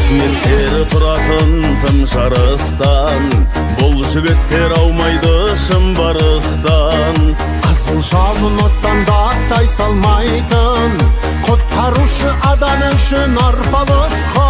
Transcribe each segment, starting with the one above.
қызметтері тұратын тым жарыстан, бұл жігіттер аумайды шын барыстан. Қызыл жалын оттан да аттай салмайтын, құтқарушы адам үшін арпалысқан.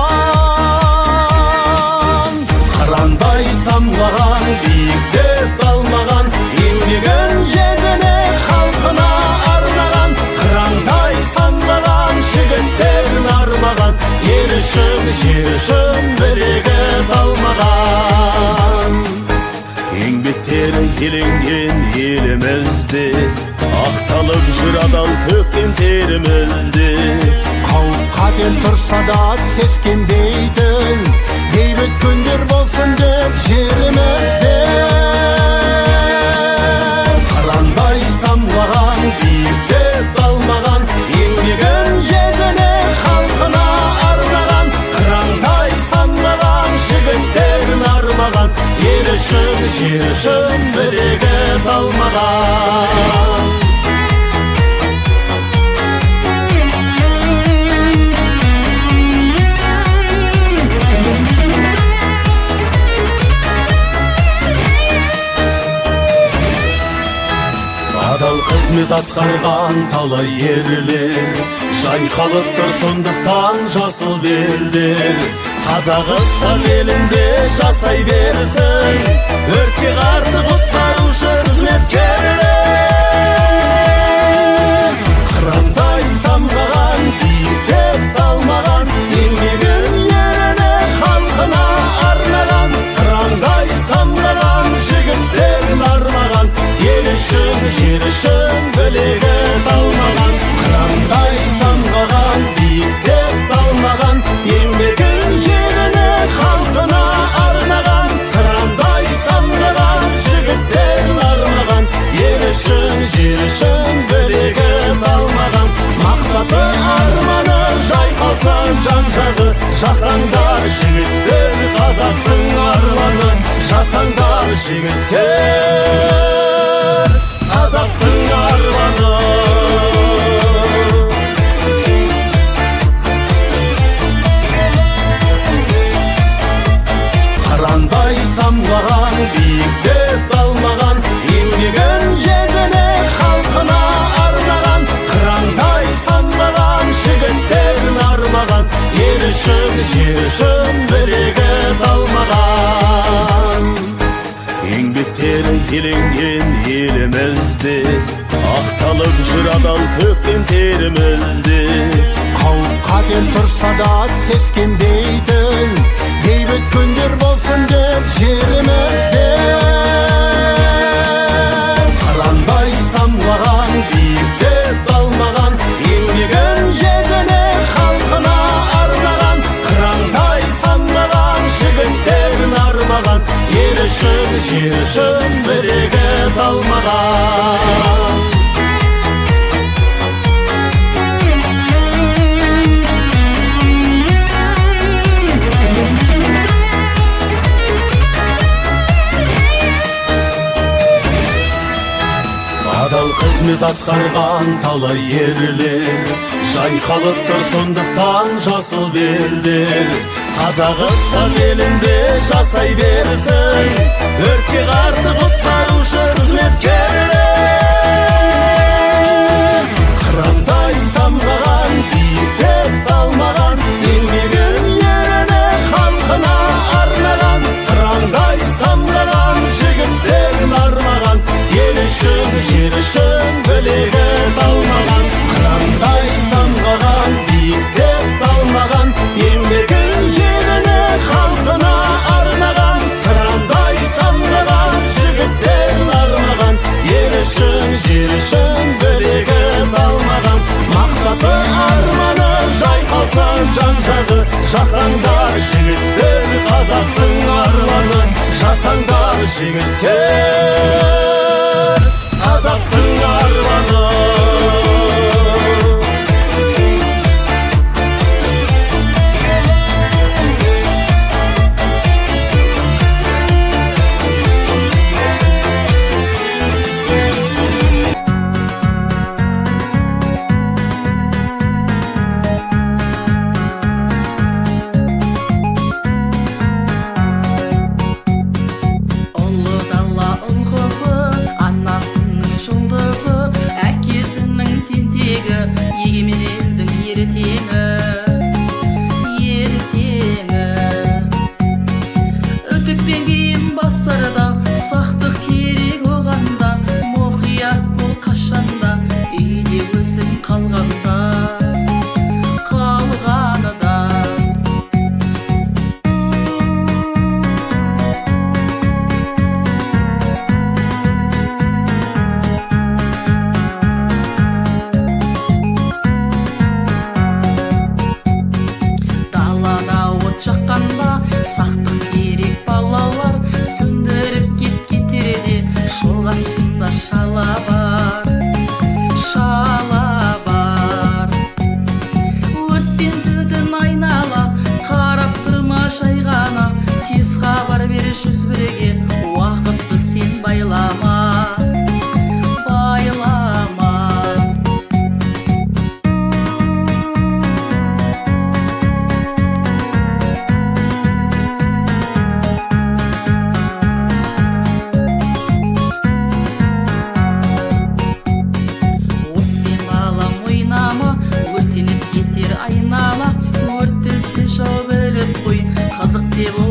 Қырандай самғаған, биікте талмаған, еңбегін еліне халқына арнаған. Қырандай самғаған, жігіттерін армаған, ел үшін, жер үшін бірегі талмаған. Еңбектері еленген елімізде, ақталып жүр адал төккен терімізде. Қауіп қатер тұрса да сескенбейтін, бейбіт күндер болсын деп жерімізде. Қырандай самғаған, биікте талмаған, еңбегін еліне халқына арнаған. Қырандай самғаған, жігіттерін армаған, ел үшін, жер үшін бірегі талмаған. Адал қызмет атқарған талай ерлер, жайқалып тұр сондықтан жасыл белдер. Қазақстан елінде жасай берсін өртке қарсы құтқарушы қызметкерлер. Қырандай самғаған, биікте талмаған, еңбегін еліне халқына арнаған. Қырандай самғаған, жігіттерін армаған, ел үшін, жер үшін білегі талмаған. Қырандай самғаған, биікте талмаған, еңбегін еліне халқына арнаған. Қырандай самғаған, жігіттерін армаған, ел үшін, жер үшін бірегі талмаған. Мақсаты арманы жайқалса жан-жағы, жасаңдар жігіттер қазақтың арланы. Жасаңдар жігіттер қазақтың арланы. Қырандай самғаған, биікте талмаған, еңбегін еліне халқына арнаған. Қырандай самғаған, жігіттерін армаған, ел үшін, жер үшін бірегі талмаған. Еңбектері еленген елімізде, ақталып жүр адал төккен терімізде. Қауіп қатер тұрса да сескенбейтін, бейбіт күндер болсын деп жерімізде. Қырандай самғаған, биікте талмаған, еңбегін еліне халқына арнаған. Қырандай самғаған, жігіттерін армаған, ел үшін, жер үшін бірегі талмаған. Адал қызмет атқарған талай ерлер, жайқалып тұр сондықтан жасыл белдер. Қазақстан елінде жасай берсін өртке қарсы құтқарушы қызметкерлер. Қырандай самғаған, биікте талмаған, еңбегін еліне халқына арнаған. Қырандай самғаған, жігіттерін армаған, ел үшін, жер үшін білегі талмаған. Қырандай самғаған, биікте талмаған, еңбегін еліне халқына арнаған. Қырандай самғаған, жігіттерін армаған, ел үшін, жер үшін бірегі талмаған. Мақсаты арманы жайқалса жан-жағы, жасаңдар жігіттер қазақтың арланы. Жасаңдар жігіттер қазақтың арланы. тез хабар бер 101-ге, уақытты сен байлама, байлама. Отпен балам ойнама, өртеніп кетер айнала, өртілсе жау біліп қой, қызық деп